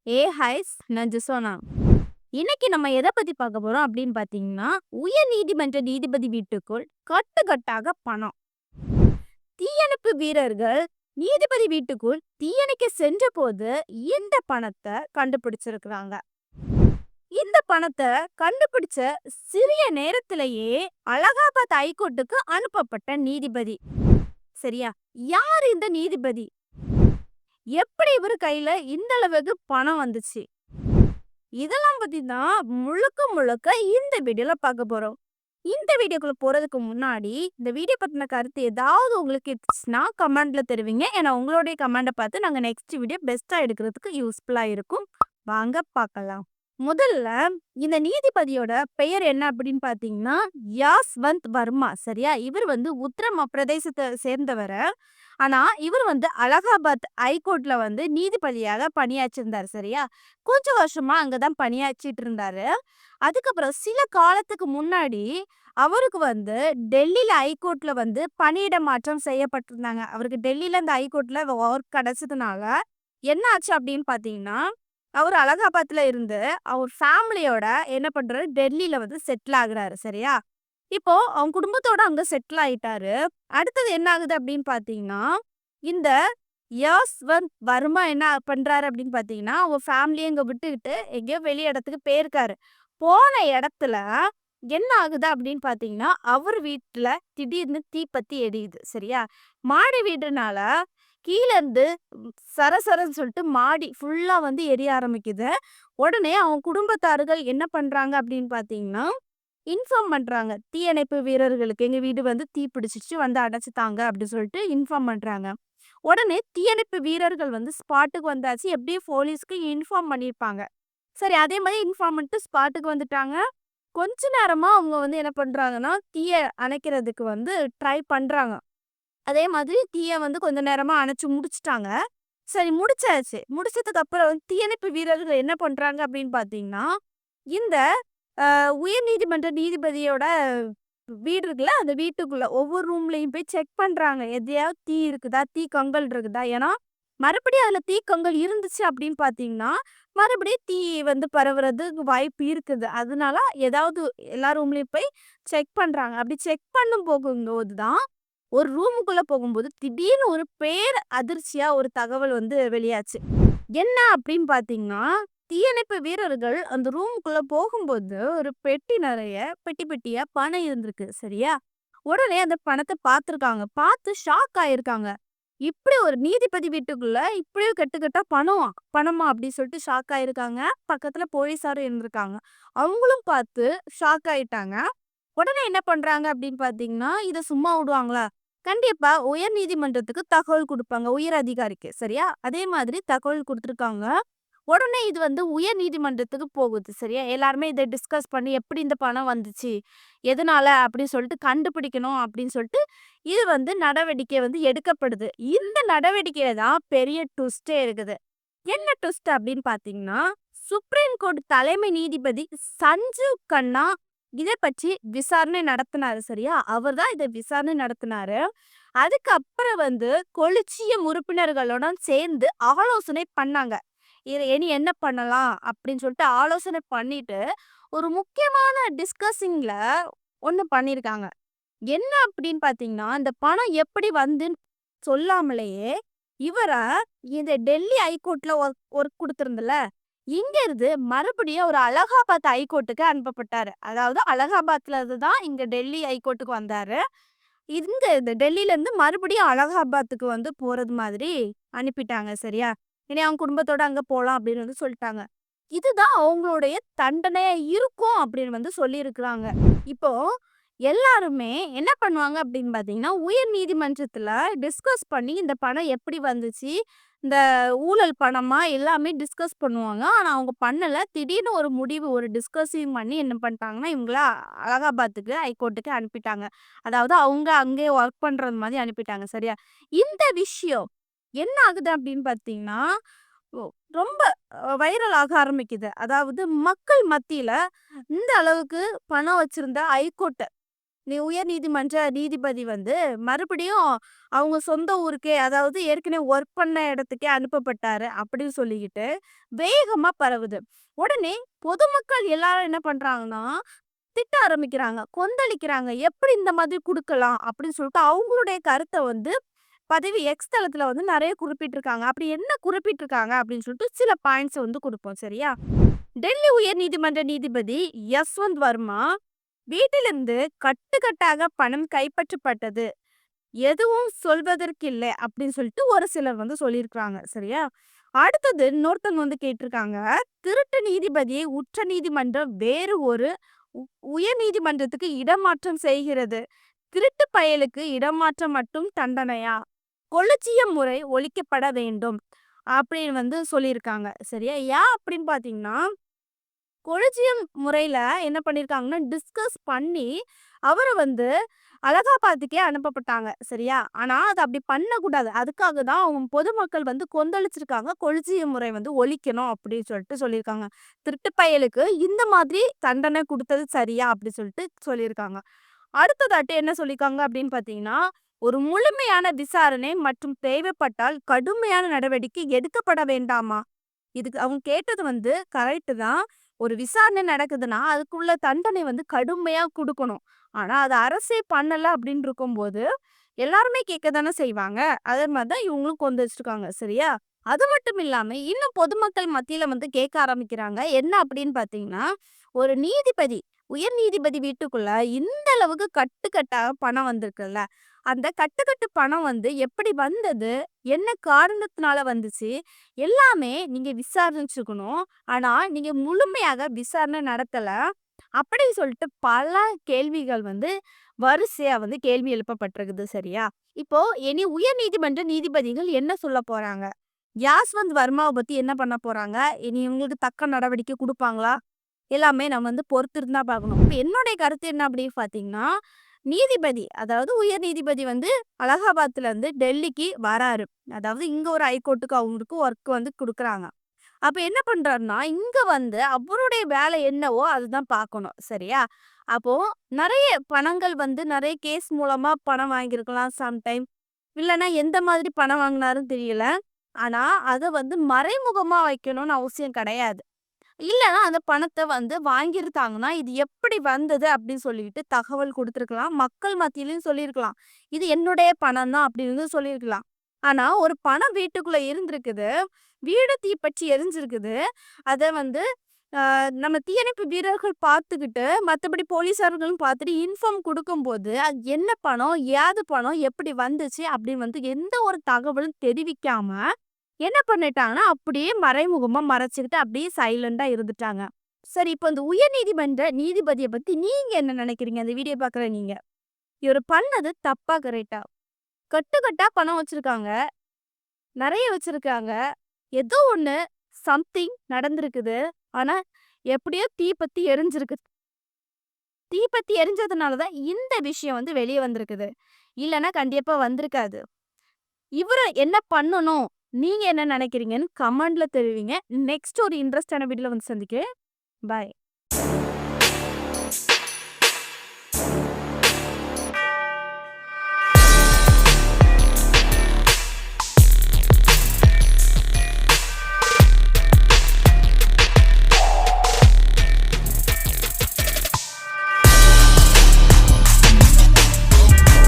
Highs நான் ஜிசோனா. இன்னைக்கு நம்ம எதை பத்தி பார்க்க போறோம் அப்படின்னு பார்த்தீங்கன்னா, உயர் நீதிமன்ற நீதிபதி வீட்டுக்குள் கட்டுக்கட்டாக பணம். தீயணைப்பு வீரர்கள் நீதிபதி வீட்டுக்குள் தீயணைக்க சென்றபோது இந்த பணத்தை கண்டுபிடிச்சிருக்கிறாங்க. இந்த பணத்தை கண்டுபிடிச்ச சிறிய நேரத்திலேயே அலகாபாத் ஹைகோர்ட்டுக்கு அனுப்பப்பட்ட நீதிபதி. சரியா? யார் இந்த நீதிபதி? எப்படி இவர் கையில இந்த அளவுக்கு பணம் வந்துச்சு? இதெல்லாம் பத்தி தான் முழுக்க முழுக்க இந்த வீடியோல பார்க்க போறோம். இந்த வீடியோக்குள்ள போறதுக்கு முன்னாடி இந்த வீடியோ பத்தின கருத்து ஏதாவது உங்களுக்கு இருந்துச்சுன்னா கமெண்ட்ல தெரிவிங்க. ஏன்னா உங்களுடைய கமெண்ட்டை பார்த்து நாங்க நெக்ஸ்ட் வீடியோ பெஸ்டா எடுக்கிறதுக்கு யூஸ்ஃபுல்லா இருக்கும். வாங்க பார்க்கலாம். முதல்ல இந்த நீதிபதியோட பெயர் என்ன அப்படின்னு பாத்தீங்கன்னா யாஸ்வந்த் வர்மா. சரியா? இவர் வந்து உத்தர பிரதேசத்தை சேர்ந்தவர். ஆனா இவர் வந்து அலகாபாத் ஹைகோர்ட்ல வந்து நீதிபதியாக பணியாற்றிருந்தார். சரியா? கொஞ்சம் வருஷமா அங்கதான் பணியாற்றிட்டு இருந்தாரு. அதுக்கப்புறம் சில காலத்துக்கு முன்னாடி அவருக்கு வந்து டெல்லியில ஹைகோர்ட்ல வந்து பணியிட மாற்றம் செய்யப்பட்டிருந்தாங்க. அவருக்கு டெல்லியில இந்த ஹைகோர்ட்ல ஒர்க் கிடைச்சதுனால என்ன ஆச்சு அப்படின்னு பாத்தீங்கன்னா, அவர் அலகாபாத்ல இருந்து அவர் ஃபேமிலியோட என்ன பண்றாரு, டெல்லியில வந்து செட்டில் ஆகுறாரு. சரியா? இப்போ அவங்க குடும்பத்தோட அங்க செட்டில் ஆயிட்டாரு. அடுத்தது என்ன ஆகுது அப்படின்னு பாத்தீங்கன்னா, இந்த யஷ்வந்த் வர்மா என்ன பண்றாரு அப்படின்னு பாத்தீங்கன்னா, அவங்க ஃபேமிலியை இங்க விட்டுக்கிட்டு எங்கேயோ வெளி இடத்துக்கு போயிருக்காரு. போன இடத்துல என்ன ஆகுது அப்படின்னு பாத்தீங்கன்னா, அவர் வீட்டுல திடீர்னு தீப்பத்தி எரியுது. சரியா? மாடி வீடுனால கீழ இருந்து சரசரன்னு சொல்லிட்டு மாடி ஃபுல்லா வந்து எரிய ஆரம்பிக்குது. உடனே அவங்க குடும்பத்தார்கள் என்ன பண்றாங்க அப்படின்னு பாத்தீங்கன்னா, இன்ஃபார்ம் பண்றாங்க. தீயணைப்பு வீரர்களுக்கு எங்க வீடு வந்து தீ பிடிச்சிருச்சு வந்து அடைச்சுத்தாங்க அப்படின்னு சொல்லிட்டு இன்ஃபார்ம் பண்றாங்க. உடனே தீயணைப்பு வீரர்கள் வந்து ஸ்பாட்டுக்கு வந்தாச்சு. எப்படியும் போலீஸ்க்கு இன்ஃபார்ம் பண்ணியிருப்பாங்க. சரி, அதே மாதிரி இன்ஃபார்ம் பண்ணிட்டு ஸ்பாட்டுக்கு வந்துட்டாங்க. கொஞ்ச நேரமா அவங்க வந்து என்ன பண்றாங்கன்னா, தீய அணைக்கிறதுக்கு வந்து ட்ரை பண்றாங்க. அதே மாதிரி தீய வந்து கொஞ்ச நேரமா அணைச்சு முடிச்சுட்டாங்க. சரி, முடிச்சாச்சு. முடிச்சதுக்கு அப்புறம் வந்து தீயணைப்பு வீரர்கள் என்ன பண்றாங்க அப்படின்னு பார்த்தீங்கன்னா, இந்த உயர்நீதிமன்ற நீதிபதியோட வீடு இருக்குல்ல, அந்த வீட்டுக்குள்ள ஒவ்வொரு ரூம்லயும் போய் செக் பண்றாங்க. எதையாவது தீ இருக்குதா? தீ கங்கல் இருக்குதா? ஏன்னா, மறுபடியும் அதுல தீ கங்கல் இருந்துச்சு அப்படின்னு பார்த்தீங்கன்னா, மறுபடியும் தீ வந்து பரவுறதுக்கு வாய்ப்பு இருக்குது. அதனால ஏதாவது எல்லா ரூம்லயும் போய் செக் பண்றாங்க. அப்படி செக் பண்ணும் போகும்போது தான் ஒரு ரூமுக்குள்ள போகும்போது திடீர்னு ஒரு அதிர்ச்சியா ஒரு தகவல் வந்து வெளியாச்சு. என்ன அப்படின்னு பார்த்தீங்கன்னா, தீயணைப்பு வீரர்கள் அந்த ரூமுக்குள்ள போகும்போது ஒரு பெட்டி நிறைய பெட்டி பெட்டியா பணம் இருந்திருக்கு. சரியா? உடனே அந்த பணத்தை பார்த்துருக்காங்க. பார்த்து ஷாக் ஆயிருக்காங்க. இப்படி ஒரு நீதிபதி வீட்டுக்குள்ள இப்படியும் கட்டுக்கட்டா பணமா அப்படின்னு சொல்லிட்டு ஷாக் ஆயிருக்காங்க. பக்கத்துல போலீஸாரும் இருந்திருக்காங்க. அவங்களும் பார்த்து ஷாக் ஆயிட்டாங்க. உடனே என்ன பண்றாங்க அப்படின்னு பார்த்தீங்கன்னா, இத சும்மா விடுவாங்களா? கண்டிப்பா உயர் நீதிமன்றத்துக்கு தகவல் குடுப்பாங்க. உயர் அதிகாரிக்கு. சரியா? அதே மாதிரி தகவல் குடுத்துருக்காங்க. உடனே இது வந்து உயர் நீதிமன்றத்துக்கு போகுது. சரியா? எல்லாருமே இத டிஸ்கஸ் பண்ணி எப்படி இந்த பணம் வந்துச்சு? எதனால அப்படின்னு சொல்லிட்டு கண்டுபிடிக்கணும் அப்படின்னு சொல்லிட்டு, இது வந்து நடவடிக்கை வந்து எடுக்கப்படுது. இந்த நடவடிக்கையில தான் பெரிய ட்விஸ்ட்டே இருக்குது. என்ன ட்விஸ்ட் அப்படின்னு பார்த்தீங்கன்னா, சுப்ரீம் கோர்ட் தலைமை நீதிபதி சஞ்சீவ் கண்ணா இத பற்றி விசாரணை நடத்தினாரு. சரியா? அவர் தான் இத விசாரணை நடத்தினாரு. அதுக்கப்புறம் வந்து கொலிஜியம் உறுப்பினர்களுடன் சேர்ந்து ஆலோசனை பண்ணாங்க. இத இனி என்ன பண்ணலாம் அப்படின்னு சொல்லிட்டு ஆலோசனை பண்ணிட்டு, ஒரு முக்கியமான டிஸ்கஸிங்ல ஒண்ணு பண்ணியிருக்காங்க. என்ன அப்படின்னு பார்த்தீங்கன்னா, இந்த பணம் எப்படி வந்துன்னு சொல்லாமலேயே இவர இந்த டெல்லி ஹைகோர்ட்ல ஒர்க் குடுத்திருந்தல, இங்க இருந்து மறுபடியும் ஒரு அலகாபாத் ஹைகோர்ட்டுக்கு அனுப்பப்பட்டாரு. அதாவது அலகாபாத்ல இருந்து தான் இங்க டெல்லி ஹைகோர்ட்டுக்கு வந்தாரு. இந்த டெல்லியில இருந்து மறுபடியும் அலகாபாத்துக்கு வந்து போறது மாதிரி அனுப்பிட்டாங்க. சரியா? இனி அவங்க குடும்பத்தோட அங்க போலாம் அப்படின்னு வந்து சொல்லிட்டாங்க. இதுதான் அவங்களுடைய தண்டனையா இருக்கும் அப்படின்னு வந்து சொல்லியிருக்கிறாங்க. இப்போ எல்லாருமே என்ன பண்ணுவாங்க அப்படின்னு பார்த்தீங்கன்னா, உயர் நீதிமன்றத்துல டிஸ்கஸ் பண்ணி இந்த பணம் எப்படி வந்துச்சு? இந்த ஊழல் பணமா? எல்லாமே டிஸ்கஸ் பண்ணுவாங்க. ஆனா அவங்க பண்ணல. திடீர்னு ஒரு முடிவு ஒரு டிஸ்கஸிங் பண்ணி என்ன பண்ணிட்டாங்கன்னா, இவங்கள அலகாபாத்துக்கு ஹைகோர்ட்டுக்கு அனுப்பிட்டாங்க. அதாவது அவங்க அங்கேயே ஒர்க் பண்றது மாதிரி அனுப்பிட்டாங்க. சரியா? இந்த விஷயம் என்ன ஆகுது அப்படின்னு பார்த்தீங்கன்னா, ஒ ரொம்ப வைரல் ஆக ஆரம்பிக்குது. அதாவது மக்கள் மத்தியில இந்த அளவுக்கு பணம் வச்சிருந்த ஹைகோர்ட் உயர் நீதிமன்ற நீதிபதி வந்து மறுபடியும் அவங்க சொந்த ஊருக்கே, அதாவது ஏற்கனவே ஒர்க் பண்ண இடத்துக்கே அனுப்பப்பட்டாரு அப்படின்னு சொல்லிக்கிட்டு வேகமா பரவுது. உடனே பொதுமக்கள் எல்லாரும் என்ன பண்றாங்கன்னா, திட்ட ஆரம்பிக்கிறாங்க, கொந்தளிக்கிறாங்க. எப்படி இந்த மாதிரி குடுக்கலாம் அப்படின்னு சொல்லிட்டு அவங்களுடைய கருத்த வந்து பதவி எக்ஸ் தளத்துல வந்து நெறைய குறிப்பிட்டிருக்காங்க. அப்படி என்ன குறிப்பிட்டிருக்காங்க அப்படின்னு சொல்லிட்டு சில பாயிண்ட்ஸ் வந்து குடுப்போம். சரியா? டெல்லி உயர்நீதிமன்ற நீதிபதி யஸ்வந்த் வர்மா வீட்டிலிருந்து கட்டுக்கட்டாக பணம் கைப்பற்றப்பட்டது. எதுவும் சொல்வதற்கில்லை அப்படின்னு சொல்லிட்டு ஒரு சிலர் வந்து சொல்லியிருக்காங்க. சரியா? அடுத்தது இன்னொருத்தவங்க வந்து கேட்டிருக்காங்க. திருட்டு நீதிபதியை உச்ச நீதிமன்றம் வேறு ஒரு உ உயர் நீதிமன்றத்துக்கு இடமாற்றம் செய்கிறது. திருட்டு பயலுக்கு இடமாற்றம் மட்டும் தண்டனையா? கொலிஜியம் முறை ஒழிக்கப்பட வேண்டும் அப்படின்னு வந்து சொல்லியிருக்காங்க. சரியா? ஏன் அப்படின்னு பார்த்தீங்கன்னா, கொலிஜியம் முறையில என்ன பண்ணியிருக்காங்கன்னா, டிஸ்கஸ் பண்ணி அவர வந்து அலகாபாத்துக்கே அனுப்பப்பட்டாங்க. சரியா? ஆனா அது அப்படி பண்ணக்கூடாது. அதுக்காக தான் அவங்க பொதுமக்கள் வந்து கொந்தளிச்சிருக்காங்க. கொலிஜியம் முறை வந்து ஒழிக்கணும் அப்படின்னு சொல்லிட்டு சொல்லியிருக்காங்க. திருட்டு பயலுக்கு இந்த மாதிரி தண்டனை குடுத்தது சரியா? அப்படி சொல்லிட்டு சொல்லியிருக்காங்க. அடுத்ததாட்டு என்ன சொல்லியிருக்காங்க அப்படின்னு பார்த்தீங்கன்னா, ஒரு முழுமையான விசாரணை மற்றும் தேவைப்பட்டால் கடுமையான நடவடிக்கை எடுக்கப்பட வேண்டாமா? இதுக்கு அவங்க கேட்டது வந்து கரெக்ட்டு தான். ஒரு விசாரணை நடக்குதுன்னா, அதுக்குள்ள தண்டனை வந்து கடுமையா குடுக்கணும். ஆனா, அத அரசே பண்ணல அப்படின்னு இருக்கும்போது, எல்லாருமே கேட்க தானே செய்வாங்க. அதே மாரி தான் இவங்களும் கொந்தளிச்சிருக்காங்க. சரியா? அது மட்டும் இல்லாம, இன்னும் பொதுமக்கள் மத்தியில வந்து கேட்க ஆரம்பிக்கிறாங்க. என்ன அப்படின்னு பார்த்தீங்கன்னா, ஒரு நீதிபதி, உயர் நீதிபதி வீட்டுக்குள்ள இந்த அளவுக்கு கட்டுக்கட்டா பணம் வந்திருக்குல்ல, அந்த கட்டுக்கட்டு பணம் வந்து எப்படி வந்தது? என்ன காரணத்தினால வந்துச்சு? எல்லாமே நீங்க விசாரிச்சுக்கணும். ஆனா, நீங்க முழுமையாக விசாரணை நடத்தல. அப்படின்னு சொல்லிட்டு பல கேள்விகள் வந்து வரிசையா வந்து கேள்வி எழுப்பப்பட்டிருக்குது. சரியா? இப்போ இனி உயர் நீதிமன்ற நீதிபதிகள் என்ன சொல்லப் போறாங்க? யாஸ்வந்த் வர்மாவ பத்தி என்ன பண்ண போறாங்க? இனி இவங்களுக்கு தக்க நடவடிக்கை குடுப்பாங்களா? எல்லாமே நம்ம வந்து பொறுத்திருந்து தான் பார்க்கணும். இப்ப என்னுடைய கருத்து என்ன அப்படின்னு பார்த்தீங்கன்னா, நீதிபதி, அதாவது உயர் நீதிபதி வந்து அலகாபாத்ல இருந்து டெல்லிக்கு வராரு. அதாவது இங்க ஒரு ஹைகோர்ட்டுக்கு அவங்களுக்கு ஒர்க் வந்து குடுக்குறாங்க. அப்ப என்ன பண்றாருன்னா, இங்க வந்து அவருடைய வேலை என்னவோ அதுதான் பார்க்கணும். சரியா? அப்போ நெறைய பணங்கள் வந்து நெறைய கேஸ் மூலமா பணம் வாங்கியிருக்கலாம் சம்டைம். இல்லன்னா எந்த மாதிரி பணம் வாங்குனாருன்னு தெரியல. ஆனா, அத வந்து மறைமுகமா வைக்கணும்னு அவசியம் கிடையாது. இல்லன்னா அந்த பணத்த வந்து வாங்கியிருந்தாங்கன்னா, இது எப்படி வந்தது அப்படின்னு சொல்லிட்டு தகவல் குடுத்துருக்கலாம். மக்கள் மத்தியிலயும் சொல்லியிருக்கலாம். இது என்னுடைய பணம் தான் அப்படின்னு சொல்லியிருக்கலாம். ஆனா, ஒரு பணம் வீட்டுக்குள்ள இருந்திருக்குது. வீடு தீப்பற்றி எரிஞ்சிருக்குது. அத வந்து நம்ம தீயணைப்பு வீரர்கள் பார்த்துக்கிட்டு, மத்தபடி போலீஸார்களும் பார்த்துட்டு இன்ஃபார்ம் குடுக்கும்போது, அது என்ன பணம்? ஏது பணம்? எப்படி வந்துச்சு? அப்படின்னு வந்து எந்த ஒரு தகவலும் தெரிவிக்காம என்ன பண்ணிட்டாங்கன்னா, அப்படியே மறைமுகமா மறைச்சுக்கிட்டு அப்படியே சைலன்ட்டா இருந்துட்டாங்க. சரி, இப்போ இந்த உயர்நீதிமன்ற நீதிபதிய பத்தி நீங்க என்ன நினைக்கிறீங்க? இந்த வீடியோ பார்க்குற நீங்க. இவரு பண்ணது தப்பா? கரெக்ட்டா? கட்டுக்கட்டா பணம் வச்சிருக்காங்க. நெறைய வச்சிருக்காங்க. ஏதோ ஒண்ணு சம்திங் நடந்திருக்குது. ஆனா, எப்படியோ தீப்பத்தி எரிஞ்சிருக்கு. தீப்பத்தி எரிஞ்சதுனால தான் இந்த விஷயம் வந்து வெளிய வந்திருக்குது. இல்லன்னா கண்டிப்பா வந்திருக்காது. இவர என்ன பண்ணணும்? நீங்க என்ன நினைக்கிறீங்கன்னு கமெண்ட்ல தெரிவிங்க. நெக்ஸ்ட் ஒரு இன்ட்ரெஸ்டான வீடியோல வந்து சந்திக்கிறேன். பாய்.